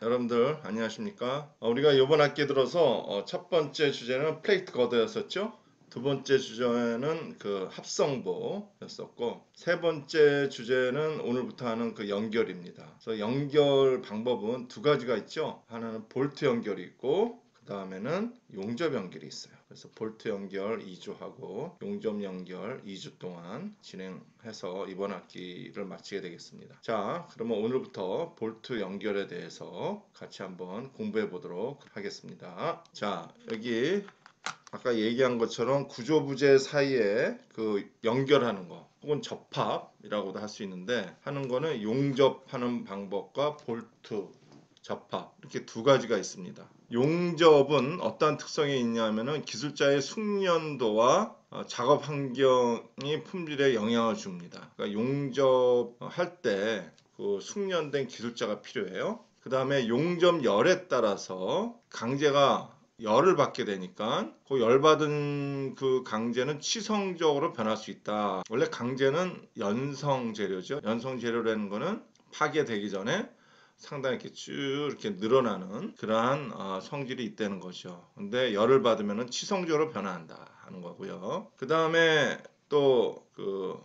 여러분들 안녕하십니까? 우리가 이번 학기 들어서 첫 번째 주제는 플레이트 거드였었죠. 두 번째 주제는 그 합성보였었고, 세 번째 주제는 오늘부터 하는 그 연결입니다. 그래서 연결 방법은 두 가지가 있죠. 하나는 볼트 연결이 있고, 그 다음에는 용접 연결이 있어요. 그래서 볼트 연결 2주 하고 용접 연결 2주 동안 진행해서 이번 학기를 마치게 되겠습니다. 자, 그러면 오늘부터 볼트 연결에 대해서 같이 한번 공부해 보도록 하겠습니다. 자, 여기 아까 얘기한 것처럼 구조부재 사이에 그 연결하는 거 혹은 접합이라고도 할 수 있는데, 하는 거는 용접하는 방법과 볼트 접합, 이렇게 두 가지가 있습니다. 용접은 어떠한 특성이 있냐면은 기술자의 숙련도와 작업 환경이 품질에 영향을 줍니다. 그러니까 용접할 때 그 숙련된 기술자가 필요해요. 그 다음에 용접열에 따라서 강제가 열을 받게 되니까 그 열받은 그 강제는 치성적으로 변할 수 있다. 원래 강제는 연성 재료죠. 연성 재료라는 거는 파괴되기 전에 상당히 이렇게 쭉 이렇게 늘어나는 그러한 성질이 있다는 거죠. 근데 열을 받으면 치성적으로 변화한다 하는 거고요. 그 다음에 또 그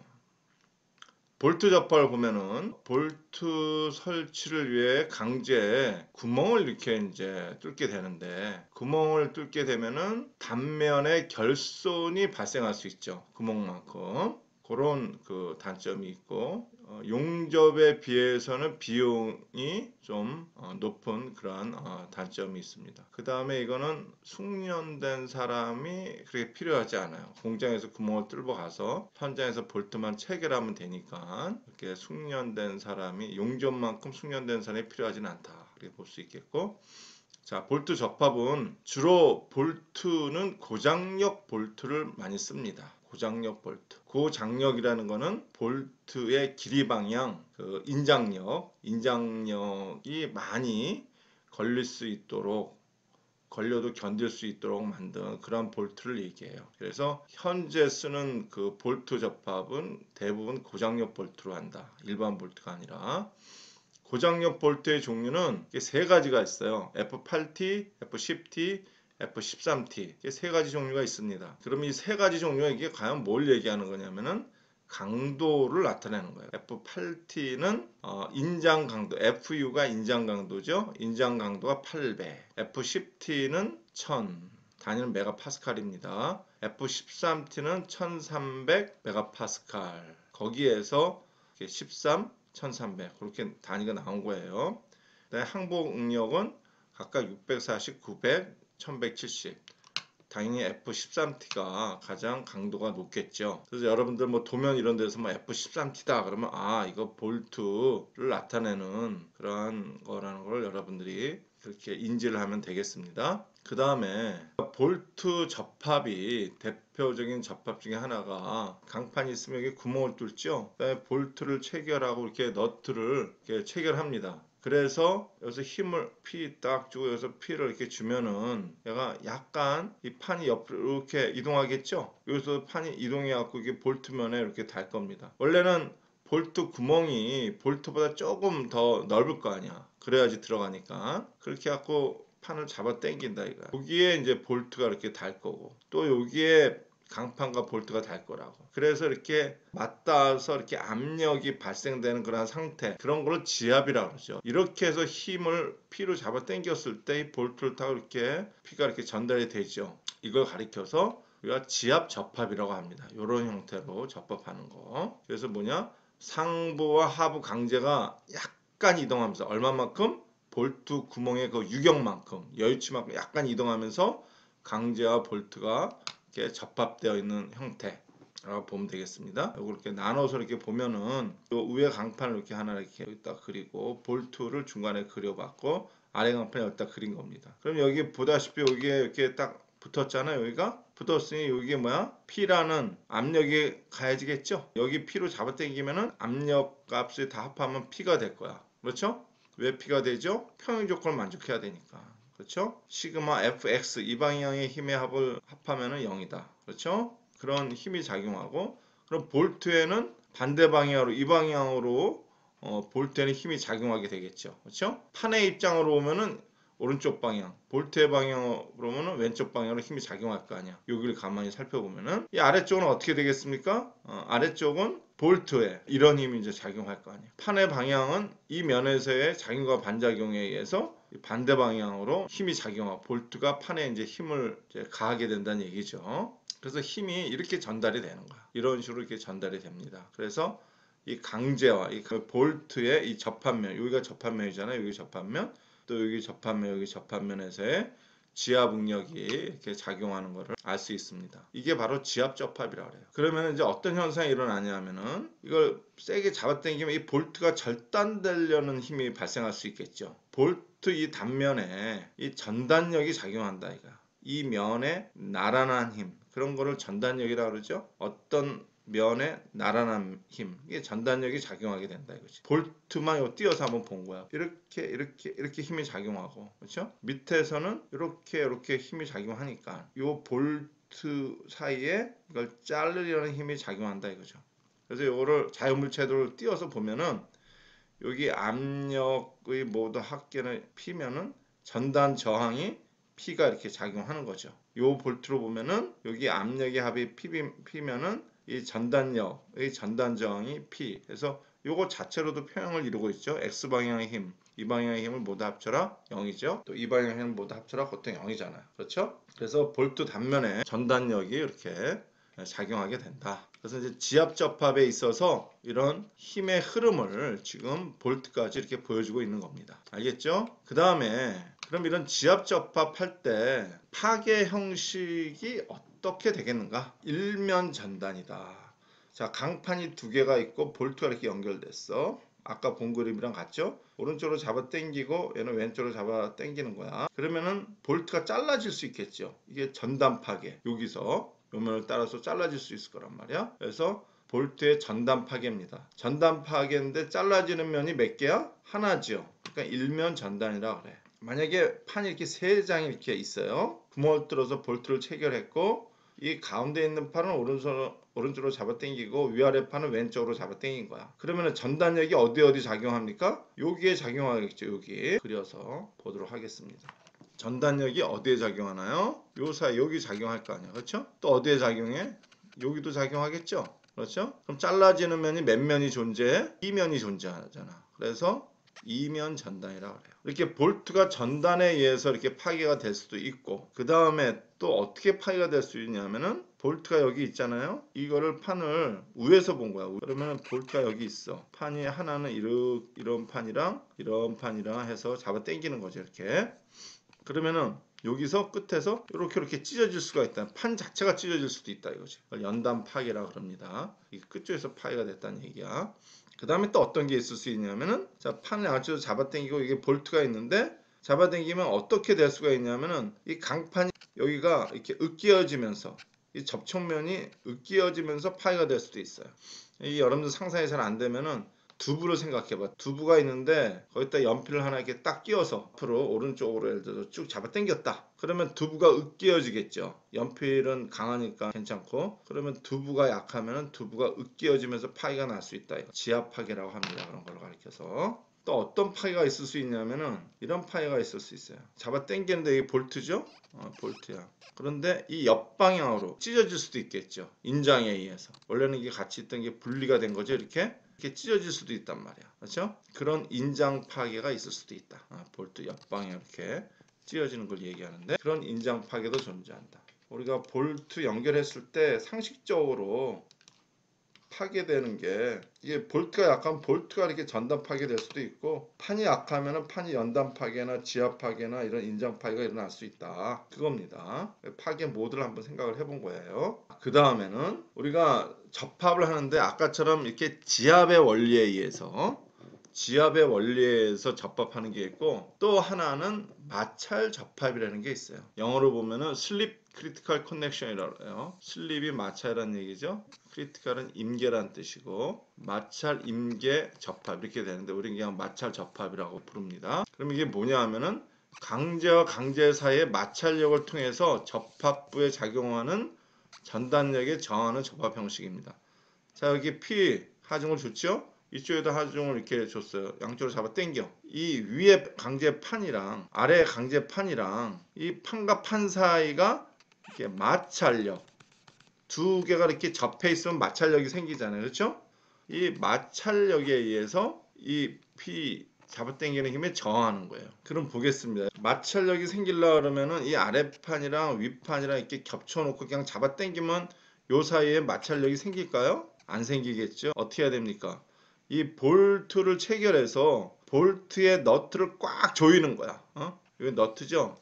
볼트 접합을 보면은 볼트 설치를 위해 강제에 구멍을 이렇게 이제 뚫게 되는데, 구멍을 뚫게 되면은 단면에 결손이 발생할 수 있죠. 구멍만큼. 그런 그 단점이 있고, 용접에 비해서는 비용이 좀 높은 그런 단점이 있습니다. 그 다음에 이거는 숙련된 사람이 그렇게 필요하지 않아요. 공장에서 구멍을 뚫어 가서 현장에서 볼트만 체결하면 되니까 이렇게 숙련된 사람이, 용접만큼 숙련된 사람이 필요하지는 않다, 이렇게 볼 수 있겠고, 자, 볼트 접합은 주로 볼트는 고장력 볼트를 많이 씁니다. 고장력 볼트. 고장력이라는 거는 볼트의 길이 방향, 그 인장력이 많이 걸릴 수 있도록, 걸려도 견딜 수 있도록 만든 그런 볼트를 얘기해요. 그래서 현재 쓰는 그 볼트 접합은 대부분 고장력 볼트로 한다. 일반 볼트가 아니라. 고장력 볼트의 종류는 세 가지가 있어요. F8T, F10T, F13T. 이게 세 가지 종류가 있습니다. 그럼 이 세 가지 종류가 이게 과연 뭘 얘기하는 거냐면은 강도를 나타내는 거예요. F8T는 인장 강도, FU가 인장 강도죠. 인장 강도가 8배. F10T는 1000, 단위는 메가파스칼입니다. F13T는 1300 메가파스칼. 거기에서 13, 1300 그렇게 단위가 나온 거예요. 항복 응력은 각각 640, 900, 1170. 당연히 F13T가 가장 강도가 높겠죠. 그래서 여러분들 뭐 도면 이런 데서 뭐 F13T다 그러면 이거 볼트를 나타내는 그러한 거라는 걸 여러분들이 그렇게 인지를 하면 되겠습니다. 그 다음에 볼트 접합이 대표적인 접합 중에 하나가, 강판이 있으면 여기 구멍을 뚫죠. 그다음에 볼트를 체결하고 이렇게 너트를 이렇게 체결합니다. 그래서 여기서 힘을 피 딱 주고 여기서 피를 이렇게 주면은 얘가 약간 이 판이 옆으로 이렇게 이동하겠죠. 여기서 판이 이동해 갖고 이게 볼트면에 이렇게 달 겁니다. 원래는 볼트 구멍이 볼트보다 조금 더 넓을 거 아니야. 그래야지 들어가니까. 그렇게 갖고 판을 잡아 당긴다 이거야. 여기에 이제 볼트가 이렇게 달 거고, 또 여기에 강판과 볼트가 달 거라고. 그래서 이렇게 맞닿아서 이렇게 압력이 발생되는 그런 상태, 그런 걸 지압이라고 그러죠. 이렇게 해서 힘을 피로 잡아 당겼을 때 이 볼트를 타고 이렇게 피가 이렇게 전달이 되죠. 이걸 가리켜서 우리가 지압 접합이라고 합니다. 이런 형태로 접합하는 거. 그래서 뭐냐? 상부와 하부 강제가 약간 이동하면서, 얼마만큼? 볼트 구멍의 그 유격만큼, 여유치만큼 약간 이동하면서 강제와 볼트가 이렇게 접합되어 있는 형태라고 보면 되겠습니다. 이걸 이렇게 나눠서 이렇게 보면은 요 위에 강판을 이렇게 하나 이렇게 여기다 그리고 볼트를 중간에 그려봤고 아래 강판에 여기다 그린 겁니다. 그럼 여기 보다시피 여기에 이렇게 딱 붙었잖아요. 여기가 붙었으니 여기 뭐야? P라는 압력이 가해지겠죠. 여기 P로 잡아당기면은 압력 값을 다 합하면 P가 될 거야. 그렇죠? 왜 P가 되죠? 평형 조건을 만족해야 되니까. 그렇죠? 시그마 fx 이 방향의 힘의 합을 합하면은 0이다. 그렇죠? 그런 힘이 작용하고, 그럼 볼트에는 반대 방향으로, 이 방향으로 볼트에는 힘이 작용하게 되겠죠. 그렇죠? 판의 입장으로 보면은 오른쪽 방향, 볼트의 방향으로 보면은 왼쪽 방향으로 힘이 작용할 거 아니야. 여기를 가만히 살펴보면은 이 아래쪽은 어떻게 되겠습니까? 아래쪽은 볼트에 이런 힘이 이제 작용할 거 아니야. 판의 방향은 이 면에서의 작용과 반작용에 의해서 반대 방향으로 힘이 작용하고 볼트가 판에 이제 힘을 이제 가하게 된다는 얘기죠. 그래서 힘이 이렇게 전달이 되는 거야. 이런 식으로 이렇게 전달이 됩니다. 그래서 이 강제와 이 볼트의 이 접합면, 여기가 접합면이잖아요. 여기 접합면, 또 여기 접합면, 여기 접합면에서의 지압 응력이 이렇게 작용하는 것을 알 수 있습니다. 이게 바로 지압 접합이라고 해요. 그러면 이제 어떤 현상이 일어나냐면은 이걸 세게 잡아당기면 이 볼트가 절단되려는 힘이 발생할 수 있겠죠. 볼트 이 단면에 이 전단력이 작용한다 이거야. 이 면에 나란한 힘, 그런 거를 전단력이라고 그러죠. 어떤 면에 나란한 힘, 이게 전단력이 작용하게 된다 이거지. 볼트만 띄어서 한번 본 거야. 이렇게 힘이 작용하고, 그렇죠? 밑에서는 이렇게 힘이 작용하니까 요 볼트 사이에 이걸 자르려는 힘이 작용한다 이거죠. 그래서 요거를 자유물체도를 띄어서 보면은 여기 압력의 모두 합계를 피면은 전단 저항이 P가 이렇게 작용하는 거죠. 요 볼트로 보면은 여기 압력의 합이 P면은 이 전단력의 전단 저항이 P. 그래서 요거 자체로도 평형을 이루고 있죠. X 방향의 힘, 이 방향의 힘을 모두 합쳐라 0이죠. 또 이 방향의 힘을 모두 합쳐라 보통 0이잖아요. 그렇죠? 그래서 볼트 단면에 전단력이 이렇게 작용하게 된다. 그래서 이제 지압 접합에 있어서 이런 힘의 흐름을 지금 볼트까지 이렇게 보여주고 있는 겁니다. 알겠죠? 그 다음에 그럼 이런 지압 접합할 때 파괴 형식이 어떻게 되겠는가? 일면 전단이다. 자, 강판이 두 개가 있고 볼트가 이렇게 연결됐어. 아까 본 그림이랑 같죠? 오른쪽으로 잡아 당기고 얘는 왼쪽으로 잡아 당기는 거야. 그러면은 볼트가 잘라질 수 있겠죠. 이게 전단 파괴. 여기서 요면을 따라서 잘라질 수 있을 거란 말이야. 그래서 볼트의 전단 파괴입니다. 전단 파괴인데 잘라지는 면이 몇 개야? 하나죠. 그러니까 일면 전단이라 그래. 만약에 판이 이렇게 세 장이 이렇게 있어요. 구멍을 뚫어서 볼트를 체결했고 이 가운데 있는 판은 오른쪽으로 잡아 당기고 위아래 판은 왼쪽으로 잡아 당긴 거야. 그러면 전단력이 어디 작용합니까? 여기에 작용하겠죠. 여기 그려서 보도록 하겠습니다. 전단력이 어디에 작용하나요? 요 사이 여기 작용할 거 아니야. 그렇죠? 또 어디에 작용해? 여기도 작용하겠죠? 그렇죠? 그럼 잘라지는 면이 몇 면이 존재해? 이면이 존재하잖아. 그래서 이면 전단이라고 그래요. 이렇게 볼트가 전단에 의해서 이렇게 파괴가 될 수도 있고, 그 다음에 또 어떻게 파괴가 될 수 있냐면은 볼트가 여기 있잖아요. 이거를 판을 위에서 본 거야. 그러면 볼트가 여기 있어. 판이 하나는 이런 판이랑 이런 판이랑 해서 잡아 당기는 거죠. 이렇게. 그러면은 여기서 끝에서 이렇게 찢어질 수가 있다. 판 자체가 찢어질 수도 있다 이거지. 연단 파괴라 그럽니다. 이게 끝쪽에서 파괴가 됐다는 얘기야. 그 다음에 또 어떤 게 있을 수 있냐면은 자, 판을 양쪽으로 잡아당기고 이게 볼트가 있는데 잡아당기면 어떻게 될 수가 있냐면은 이 강판이 여기가 이렇게 으깨어지면서 이 접촉면이 으깨어지면서 파괴가 될 수도 있어요. 이 여러분들 상상이 잘 안 되면은 두부를 생각해봐. 두부가 있는데 거기다 연필을 하나 이렇게 딱 끼워서 앞으로 오른쪽으로 예를 들어서 쭉 잡아 당겼다. 그러면 두부가 으깨어지겠죠. 연필은 강하니까 괜찮고, 그러면 두부가 약하면 두부가 으깨어지면서 파괴가 날 수 있다. 지압 파괴라고 합니다. 그런 걸 가르쳐서. 또 어떤 파괴가 있을 수 있냐면은 이런 파괴가 있을 수 있어요. 잡아 당기는데 이게 볼트죠? 볼트야. 그런데 이 옆방향으로 찢어질 수도 있겠죠. 인장에 의해서. 원래는 이게 같이 있던 게 분리가 된 거죠. 이렇게 찢어질 수도 있단 말이야. 그렇죠? 그런 인장 파괴가 있을 수도 있다. 볼트 옆방향 이렇게 찢어지는 걸 얘기하는데 그런 인장 파괴도 존재한다. 우리가 볼트 연결했을 때 상식적으로 파괴되는 게 이게 볼트가 약하면 볼트가 이렇게 전단 파괴될 수도 있고 판이 약하면 판이 연단 파괴나 지압 파괴나 이런 인장 파괴가 일어날 수 있다. 그겁니다. 파괴 모드를 한번 생각을 해본 거예요. 그 다음에는 우리가 접합을 하는데 아까처럼 이렇게 지압의 원리에 의해서 접합하는 게 있고 또 하나는 마찰 접합이라는 게 있어요. 영어로 보면은 슬립 크리티컬 커넥션이라고 해요. 슬립이 마찰이라는 얘기죠. 크리티컬은 임계란 뜻이고 마찰 임계 접합 이렇게 되는데 우리는 그냥 마찰 접합이라고 부릅니다. 그럼 이게 뭐냐 하면은 강제와 강제 사이의 마찰력을 통해서 접합부에 작용하는 전단력에 저항하는 접합 형식입니다. 자, 여기 P 하중을 줬죠? 이쪽에도 하중을 이렇게 줬어요. 양쪽으로 잡아 당겨. 이 위에 강제판이랑 아래 강제판이랑 이 판과 판 사이가 이렇게 마찰력 두 개가 이렇게 접해 있으면 마찰력이 생기잖아요. 그렇죠? 이 마찰력에 의해서 이 P 잡아당기는 힘에 저항하는 거예요. 그럼 보겠습니다. 마찰력이 생기려고 그러면은 이 아래판이랑 윗판이랑 이렇게 겹쳐놓고 그냥 잡아당기면 요 사이에 마찰력이 생길까요? 안 생기겠죠? 어떻게 해야 됩니까? 이 볼트를 체결해서 볼트의 너트를 꽉 조이는 거야. 이거 너트죠?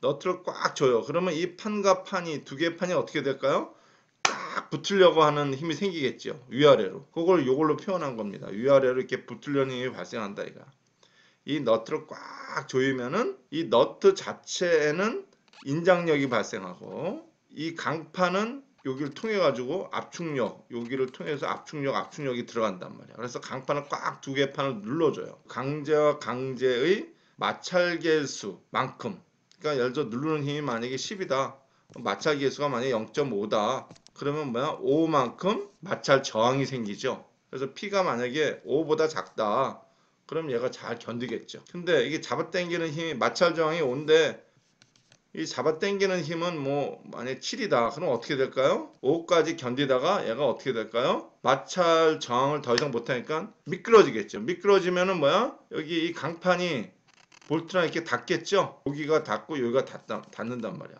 너트를 꽉 조여. 그러면 이 판과 판이 두 개의 판이 어떻게 될까요? 딱 붙으려고 하는 힘이 생기겠죠. 위아래로. 그걸 요걸로 표현한 겁니다. 위아래로 이렇게 붙으려는 힘이 발생한다 이거. 이 너트를 꽉 조이면은 이 너트 자체에는 인장력이 발생하고 이 강판은 여기를 통해 가지고 압축력 여기를 통해서 압축력이 들어간단 말이야. 그래서 강판을 꽉 두 개 판을 눌러줘요. 강제와 강제의 마찰계수만큼. 그러니까 예를 들어 누르는 힘이 만약에 10이다. 마찰계수가 만약에 0.5다. 그러면 뭐야? 5만큼 마찰 저항이 생기죠. 그래서 P가 만약에 5보다 작다. 그럼 얘가 잘 견디겠죠. 근데 이게 잡아당기는 힘이 마찰 저항이 5인데 이 잡아당기는 힘은 뭐 만약에 7이다. 그럼 어떻게 될까요? 5까지 견디다가 얘가 어떻게 될까요? 마찰 저항을 더 이상 못하니까 미끄러지겠죠. 미끄러지면은 뭐야? 여기 이 강판이 볼트랑 이렇게 닿겠죠. 여기가 닿고 여기가 닿는단 말이야.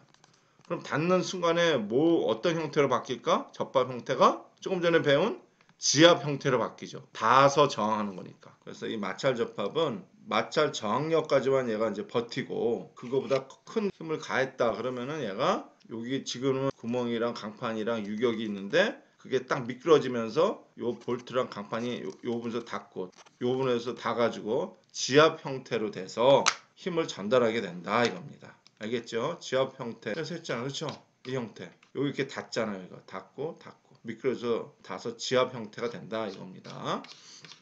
그럼 닿는 순간에 뭐 어떤 형태로 바뀔까? 접합 형태가 조금 전에 배운 지압 형태로 바뀌죠. 닿아서 저항하는 거니까. 그래서 이 마찰 접합은 마찰 저항력까지만 얘가 이제 버티고 그거보다 큰 힘을 가했다 그러면은 얘가 여기 지금은 구멍이랑 강판이랑 유격이 있는데 그게 딱 미끄러지면서 요 볼트랑 강판이 요 부분에서 닿고 요 부분에서 닿아가지고 지압 형태로 돼서 힘을 전달하게 된다 이겁니다. 알겠죠? 지압 형태. 그래서 했잖아요. 그렇죠? 이 형태. 여기 이렇게 닿잖아요. 이거 닿고 미끄러져 닿아서 지압 형태가 된다 이겁니다.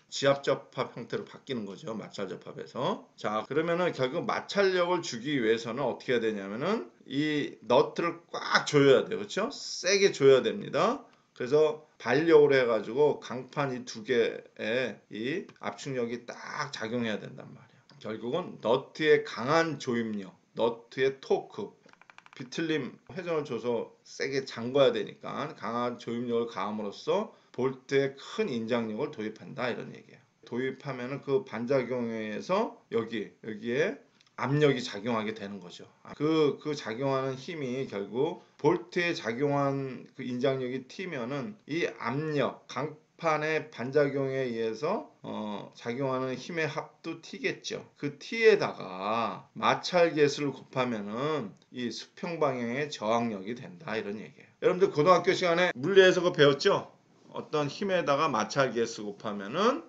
지압 접합 형태로 바뀌는 거죠. 마찰 접합에서. 자, 그러면은 결국 마찰력을 주기 위해서는 어떻게 해야 되냐면은 이 너트를 꽉 조여야 돼요. 그렇죠? 세게 조여야 됩니다. 그래서 발력으로 해가지고 강판 이 두 개에 이 압축력이 딱 작용해야 된단 말이에요. 결국은 너트의 강한 조임력, 너트의 토크, 비틀림 회전을 줘서 세게 잠궈야 되니까 강한 조임력을 가함으로써 볼트에 큰 인장력을 도입한다 이런 얘기예요. 도입하면은 그 반작용에 의해서 여기에 압력이 작용하게 되는 거죠. 그 작용하는 힘이 결국 볼트에 작용한 그 인장력이 튀면은 이 압력, 강판의 반작용에 의해서 작용하는 힘의 합도 T겠죠. 그 T에다가 마찰 계수를 곱하면은 이 수평 방향의 저항력이 된다 이런 얘기예요. 여러분들 고등학교 시간에 물리에서 그거 배웠죠? 어떤 힘에다가 마찰 계수 곱하면은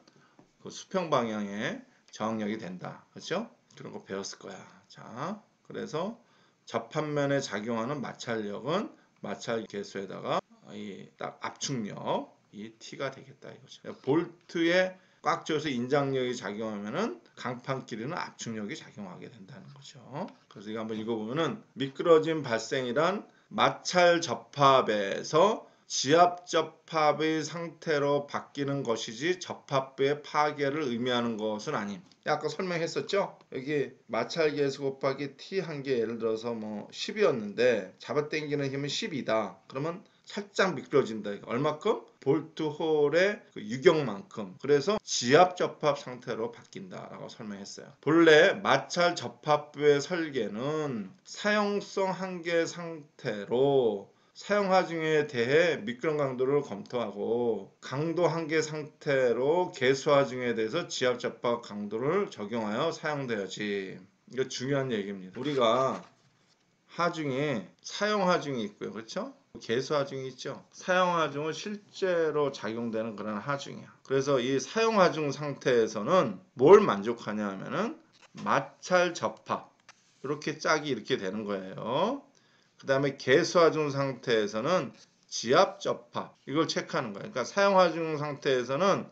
그 수평 방향의 저항력이 된다. 그렇죠? 그런 거 배웠을 거야. 자, 그래서 접합면에 작용하는 마찰력은 마찰 계수에다가 이 딱 압축력 이 T가 되겠다 이거죠. 볼트에 꽉 조여서 인장력이 작용하면은 강판끼리는 압축력이 작용하게 된다는 거죠. 그래서 이거 한번 읽어보면은 미끄러짐 발생이란 마찰 접합에서 지압 접합의 상태로 바뀌는 것이지 접합부의 파괴를 의미하는 것은 아님. 아까 설명했었죠? 여기 마찰 계수 곱하기 T 한 개 예를 들어서 뭐 10이었는데 잡아당기는 힘은 10이다. 그러면 살짝 미끄러진다. 얼마큼? 볼트 홀의 그 유격만큼. 그래서 지압 접합 상태로 바뀐다라고 설명했어요. 본래 마찰 접합부의 설계는 사용성 한계 상태로 사용 하중에 대해 미끄럼 강도를 검토하고 강도 한계 상태로 계수 하중에 대해서 지압 접합 강도를 적용하여 사용되어지. 이거 중요한 얘기입니다. 우리가 하중에 사용 하중이 있고요. 그렇죠? 계수 하중이 있죠. 사용 하중은 실제로 작용되는 그런 하중이야. 그래서 이 사용 하중 상태에서는 뭘 만족하냐 하면은 마찰 접합. 이렇게 짝이 이렇게 되는 거예요. 그 다음에 계수하중 상태에서는 지압 접합 이걸 체크하는 거예요. 그러니까 사용하중 상태에서는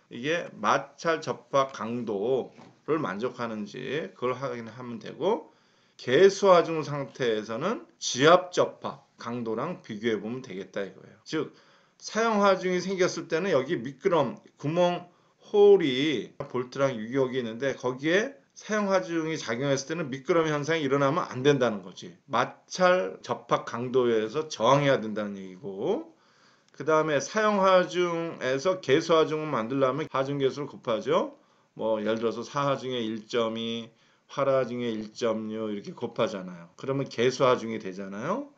이게 마찰 접합 강도를 만족하는지 그걸 확인하면 되고 계수하중 상태에서는 지압 접합 강도랑 비교해 보면 되겠다 이거예요. 즉 사용하중이 생겼을 때는 여기 미끄럼 구멍 홀이 볼트랑 유격이 있는데 거기에 사용 하중이 작용했을 때는 미끄럼 현상이 일어나면 안 된다는 거지. 마찰 접합 강도에 의해서 저항해야 된다는 얘기고, 그 다음에 사용 하중에서 계수 하중을 만들려면 하중 계수를 곱하죠. 뭐 예를 들어서 사하중의 1.2, 활하중의 1.6 이렇게 곱하잖아요. 그러면 계수 하중이 되잖아요.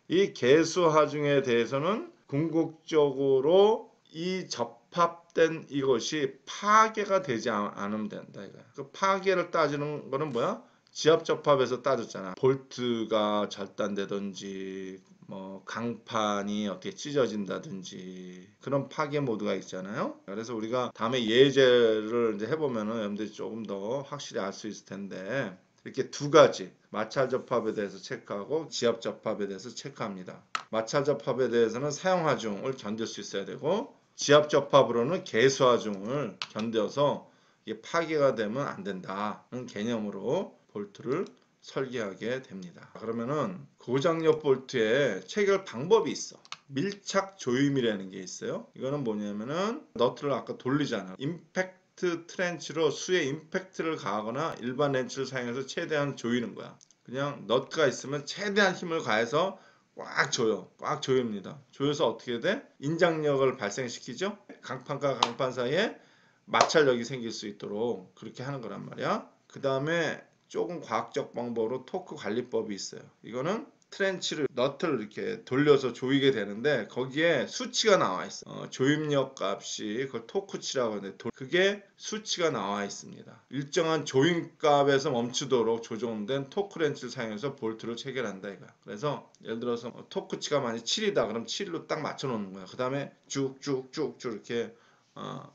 이 계수 하중에 대해서는 궁극적으로 이 접합된 이것이 파괴가 되지 않으면 된다 이거야. 그 파괴를 따지는 거는 뭐야? 지압 접합에서 따졌잖아. 볼트가 절단되든지 뭐 강판이 어떻게 찢어진다든지 그런 파괴 모드가 있잖아요. 그래서 우리가 다음에 예제를 이제 해보면은 여러분들이 조금 더 확실히 알 수 있을 텐데, 이렇게 두 가지 마찰 접합에 대해서 체크하고 지압 접합에 대해서 체크합니다. 마찰 접합에 대해서는 사용 하중을 견딜 수 있어야 되고, 지압 접합으로는 계수 하중을 견뎌서 이게 파괴가 되면 안 된다는 개념으로 볼트를 설계하게 됩니다. 그러면은 고장력 볼트에 체결 방법이 있어. 밀착 조임이라는 게 있어요. 이거는 뭐냐면은 너트를 아까 돌리잖아. 임팩트 트렌치로 수에 임팩트를 가하거나 일반 렌치를 사용해서 최대한 조이는 거야. 그냥 너트가 있으면 최대한 힘을 가해서 꽉 조여. 꽉 조입니다. 조여서 어떻게 돼? 인장력을 발생시키죠. 강판과 강판 사이에 마찰력이 생길 수 있도록 그렇게 하는 거란 말이야. 그 다음에 조금 과학적 방법으로 토크 관리법이 있어요. 이거는 트렌치를 너트를 이렇게 돌려서 조이게 되는데 거기에 수치가 나와 있어. 조임력 값이 그걸 토크치라고 하는데 그게 수치가 나와 있습니다. 일정한 조임 값에서 멈추도록 조정된 토크 렌치를 사용해서 볼트를 체결한다 이거야. 그래서 예를 들어서 토크치가 만약 7이다 그럼 7로 딱 맞춰 놓는 거야. 그 다음에 쭉쭉쭉쭉 이렇게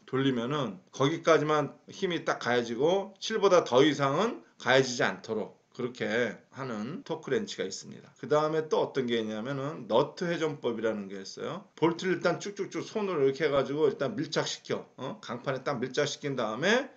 돌리면은 거기까지만 힘이 딱 가해지고 7보다 더 이상은 가해지지 않도록 그렇게 하는 토크 렌치가 있습니다. 그 다음에 또 어떤 게 있냐면은 너트 회전법이라는 게 있어요. 볼트를 일단 쭉쭉쭉 손으로 이렇게 해가지고 일단 밀착시켜. 강판에 딱 밀착시킨 다음에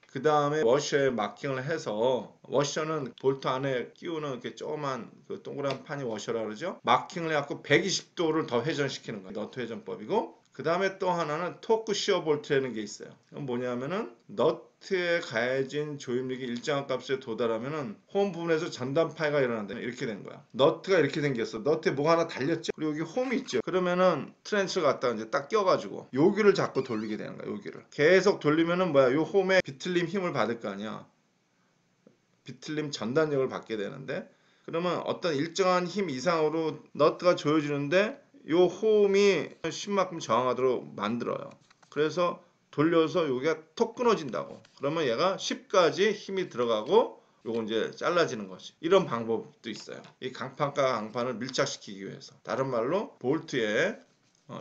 그 다음에 워셔에 마킹을 해서, 워셔는 볼트 안에 끼우는 이렇게 조그만 그 동그란 판이 워셔라 그러죠. 마킹을 해갖고 120도를 더 회전시키는 거예요. 너트 회전법이고, 그 다음에 또 하나는 토크 시어 볼트라는 게 있어요. 그건 뭐냐면은 너트에 가해진 조임력이 일정한 값에 도달하면은 홈 부분에서 전단 파이가 일어난다. 이렇게 된 거야. 너트가 이렇게 생겼어. 너트에 뭐가 하나 달렸죠. 그리고 여기 홈이 있죠. 그러면은 트렌치를 갖다가 이제 딱 껴가지고 여기를 자꾸 돌리게 되는 거야. 여기를 계속 돌리면은 뭐야? 요 홈에 비틀림 힘을 받을 거 아니야. 비틀림 전단력을 받게 되는데, 그러면 어떤 일정한 힘 이상으로 너트가 조여지는데 요 호음이 힘만큼 저항하도록 만들어요. 그래서 돌려서 여기가 톡 끊어진다고. 그러면 얘가 10까지 힘이 들어가고 요거 이제 잘라지는 거지. 이런 방법도 있어요. 이 강판과 강판을 밀착시키기 위해서. 다른 말로 볼트에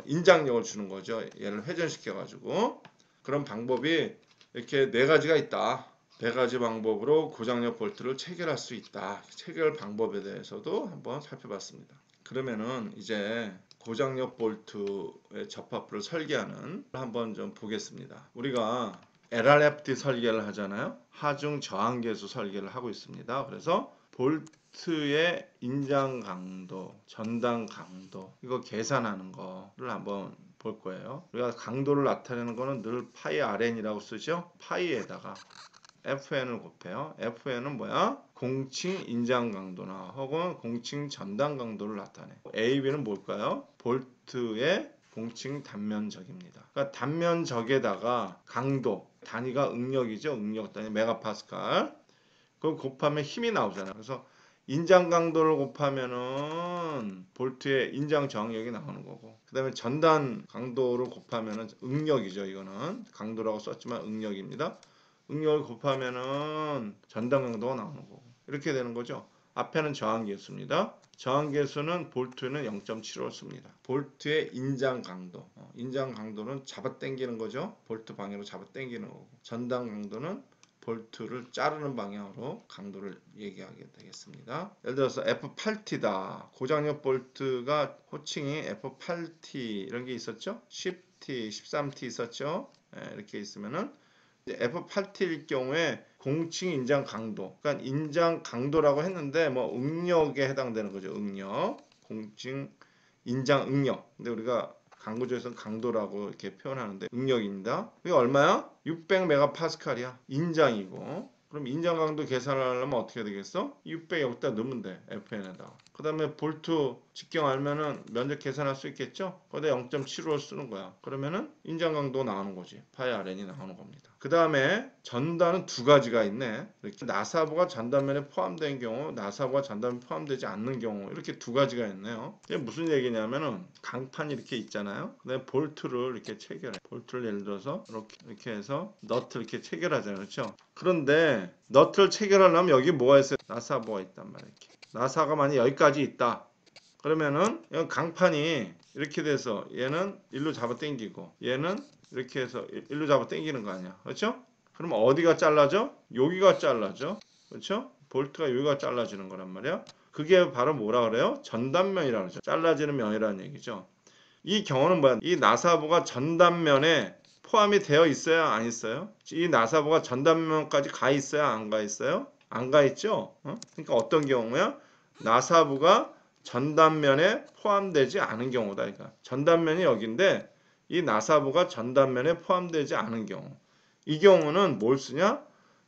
인장력을 주는 거죠. 얘를 회전시켜 가지고. 그런 방법이 이렇게 네 가지가 있다. 네 가지 방법으로 고장력 볼트를 체결할 수 있다. 체결 방법에 대해서도 한번 살펴봤습니다. 그러면은 이제 고장력 볼트의 접합부를 설계하는 한번 좀 보겠습니다. 우리가 LRFD 설계를 하잖아요. 하중 저항 계수 설계를 하고 있습니다. 그래서 볼트의 인장 강도, 전단 강도 이거 계산하는 거를 한번 볼 거예요. 우리가 강도를 나타내는 거는 늘 파이 RN이라고 쓰죠. 파이에다가 FN을 곱해요. FN은 뭐야? 공칭 인장 강도나 혹은 공칭 전단 강도를 나타내. AB는 뭘까요? 볼트의 공칭 단면적입니다. 그러니까 단면적에다가 강도, 단위가 응력이죠. 응력 단위 메가파스칼. 그걸 곱하면 힘이 나오잖아요. 그래서 인장 강도를 곱하면은 볼트의 인장 저항력이 나오는 거고, 그 다음에 전단 강도를 곱하면은 응력이죠. 이거는 강도라고 썼지만 응력입니다. 응력을 곱하면은 전단 강도가 나오는 거고, 이렇게 되는 거죠. 앞에는 저항 계수입니다. 저항 계수는 볼트는 0.75를 씁니다. 볼트의 인장 강도, 인장 강도는 잡아당기는 거죠. 볼트 방향으로 잡아당기는 거고, 전단 강도는 볼트를 자르는 방향으로 강도를 얘기하게 되겠습니다. 예를 들어서 F8T다. 고장력 볼트가 호칭이 F8T 이런 게 있었죠. 10T, 13T 있었죠. 이렇게 있으면은 F8T일 경우에 공칭 인장 강도, 그러니까 인장 강도라고 했는데 뭐 응력에 해당되는 거죠. 응력, 공칭 인장 응력. 근데 우리가 강구조에서는 강도라고 이렇게 표현하는데 응력입니다. 이게 얼마야? 600메가파스칼이야. 인장이고. 그럼 인장 강도 계산을 하려면 어떻게 되겠어? 600 여기다 넣으면 돼. FN에다가. 그 다음에 볼트 직경 알면은 면적 계산할 수 있겠죠? 거기다 0.75를 쓰는 거야. 그러면은 인장 강도 나오는 거지. 파이 RN이 나오는 겁니다. 그 다음에 전단은 두 가지가 있네. 이렇게 나사부가 전단면에 포함된 경우, 나사부가 전단면에 포함되지 않는 경우, 이렇게 두 가지가 있네요. 이게 무슨 얘기냐면은 강판이 이렇게 있잖아요. 그다음에 볼트를 이렇게 체결해. 볼트를 예를 들어서 이렇게 해서 너트를 이렇게 체결하잖아요. 그렇죠? 그런데 너트를 체결하려면 여기 뭐가 있어요? 나사부가 있단 말이에요. 이렇게. 나사가 만약 여기까지 있다. 그러면은 강판이 이렇게 돼서 얘는 일로 잡아 당기고 얘는 이렇게 해서 일로 잡아 당기는 거 아니야. 그렇죠? 그럼 어디가 잘라져? 여기가 잘라져. 그렇죠? 볼트가 여기가 잘라지는 거란 말이야. 그게 바로 뭐라 그래요? 전단면이라고 그러죠. 잘라지는 면이라는 얘기죠. 이 경우는 뭐야? 이 나사부가 전단면에 포함이 되어 있어야 안 있어요? 이 나사부가 전단면까지 가 있어야 안 가 있어요? 안 가 있죠? 그러니까 어떤 경우야? 나사부가 전단면에 포함되지 않은 경우다. 그러니까 전단면이 여기인데 이 나사부가 전단면에 포함되지 않은 경우. 이 경우는 뭘 쓰냐?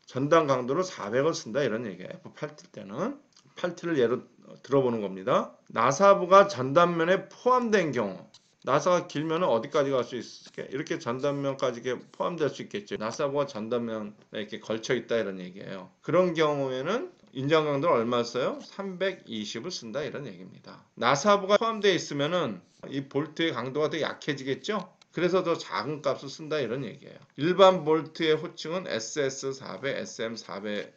전단 강도로 400을 쓴다 이런 얘기예요. F8T 때는. 8T를 예로 들어보는 겁니다. 나사부가 전단면에 포함된 경우. 나사가 길면은 어디까지 갈 수 있을게? 이렇게 전단면까지 이렇게 포함될 수 있겠죠. 나사부가 전단면에 이렇게 걸쳐 있다 이런 얘기예요. 그런 경우에는 인장 강도를 얼마 써요? 320을 쓴다 이런 얘기입니다. 나사부가 포함되어 있으면은 이 볼트의 강도가 더 약해지겠죠? 그래서 더 작은 값을 쓴다 이런 얘기예요. 일반 볼트의 호칭은 SS400, SM400이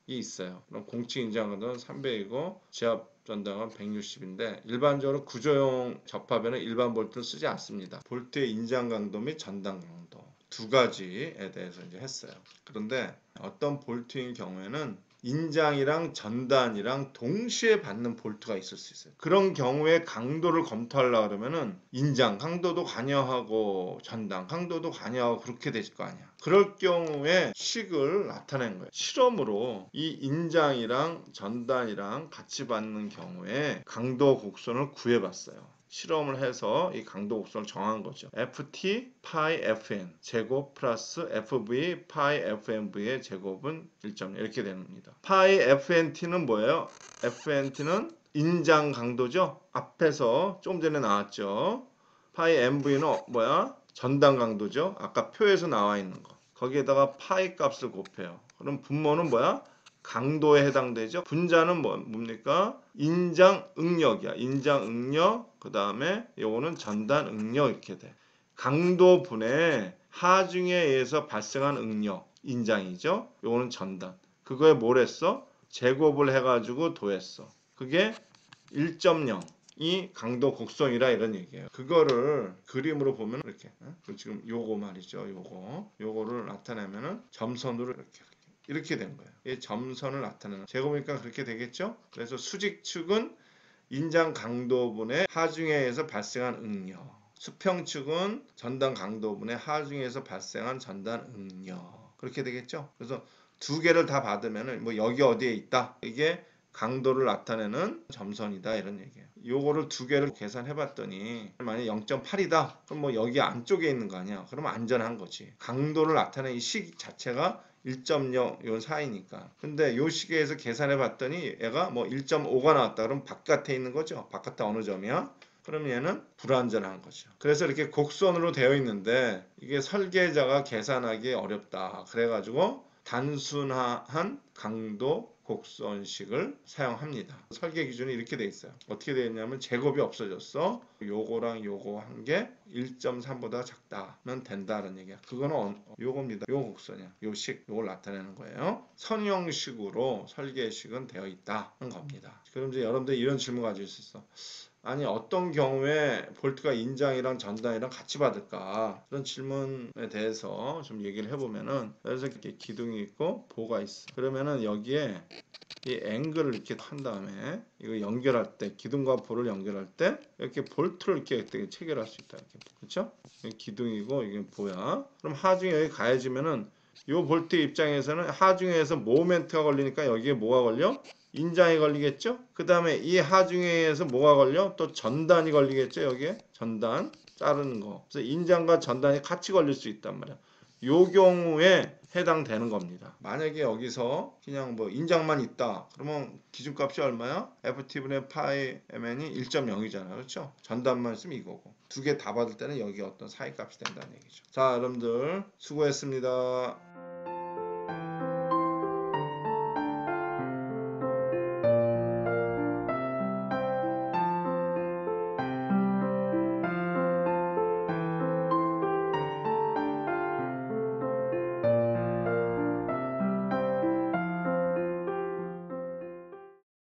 있어요. 그럼 공치 인장 강도는 300이고 지압 전당은 160인데 일반적으로 구조용 접합에는 일반 볼트를 쓰지 않습니다. 볼트의 인장 강도 및 전단 강도 두 가지에 대해서 이제 했어요. 그런데 어떤 볼트인 경우에는 인장이랑 전단이랑 동시에 받는 볼트가 있을 수 있어요. 그런 경우에 강도를 검토하려고 그러면은 인장 강도도 관여하고 전단 강도도 관여하고 그렇게 되실 거 아니야. 그럴 경우에 식을 나타낸 거예요. 실험으로 이 인장이랑 전단이랑 같이 받는 경우에 강도 곡선을 구해봤어요. 실험을 해서 이 강도 곡선을 정한 거죠. FT 파이 FN 제곱 플러스 FV 파이 FNV의 제곱은 1.0 이렇게 됩니다. 파이 FNT는 뭐예요? FNT는 인장 강도죠. 앞에서 좀 전에 나왔죠. 파이 MV는 뭐야? 전단 강도죠. 아까 표에서 나와 있는 거. 거기에다가 파이 값을 곱해요. 그럼 분모는 뭐야? 강도에 해당되죠. 분자는 뭡니까? 인장 응력이야. 인장 응력, 그 다음에 요거는 전단 응력 이렇게 돼. 강도분의 하중에 의해서 발생한 응력, 인장이죠. 요거는 전단. 그거에 뭘 했어? 제곱을 해가지고 더했어. 그게 1.0. 이 강도 곡선이라 이런 얘기예요. 그거를 그림으로 보면 이렇게 지금 요거 말이죠. 요거를 나타내면은 점선으로 이렇게 된 거예요. 이 점선을 나타내는 제곱이니까 그렇게 되겠죠? 그래서 수직축은 인장 강도분의 하중에 의해서 발생한 응력, 수평축은 전단 강도분의 하중에 의해서 발생한 전단 응력 그렇게 되겠죠? 그래서 두 개를 다 받으면은 뭐 여기 어디에 있다 이게 강도를 나타내는 점선이다 이런 얘기예요. 요거를 두 개를 계산해 봤더니 만약 0.8이다 그럼 뭐 여기 안쪽에 있는 거 아니야. 그러면 안전한 거지. 강도를 나타내는 이 식 자체가 1.0 요 사이니까. 근데 요 시계에서 계산해 봤더니 얘가 뭐 1.5가 나왔다. 그럼 바깥에 있는 거죠. 바깥에 어느 점이야? 그럼 얘는 불안전한 거죠. 그래서 이렇게 곡선으로 되어 있는데 이게 설계자가 계산하기 어렵다. 그래가지고 단순한 강도 곡선식을 사용합니다. 설계 기준이 이렇게 돼 있어요. 어떻게 되어 있냐면 제곱이 없어졌어. 요거랑 요거 한 게 1.3보다 작다면 된다는 얘기야. 그거는 요겁니다. 요 곡선이야. 요 식, 요걸 나타내는 거예요. 선형식으로 설계식은 되어 있다는 겁니다. 그럼 이제 여러분들 이런 질문 가지고 있었어. 아니 어떤 경우에 볼트가 인장이랑 전단이랑 같이 받을까? 그런 질문에 대해서 좀 얘기를 해보면은 그래서 이렇게 기둥이 있고 보가 있어. 그러면은 여기에 이 앵글을 이렇게 한 다음에 이거 연결할 때 기둥과 보를 연결할 때 이렇게 볼트를 이렇게 체결할 수 있다. 이렇게 그렇죠? 기둥이고 이게 보야. 그럼 하중에 여기 가해지면은 요 볼트 입장에서는 하중에서 모멘트가 걸리니까 여기에 뭐가 걸려? 인장이 걸리겠죠? 그 다음에 이 하중에서 뭐가 걸려? 또 전단이 걸리겠죠? 여기에 전단 자르는 거. 그래서 인장과 전단이 같이 걸릴 수 있단 말이야. 요 경우에 해당되는 겁니다. 만약에 여기서 그냥 뭐 인장만 있다. 그러면 기준값이 얼마야? FT분의 파이 mn이 1.0이잖아. 그렇죠? 전단만 있으면 이거고. 두 개 다 받을 때는 여기 어떤 사이값이 된다는 얘기죠. 자, 여러분들 수고했습니다.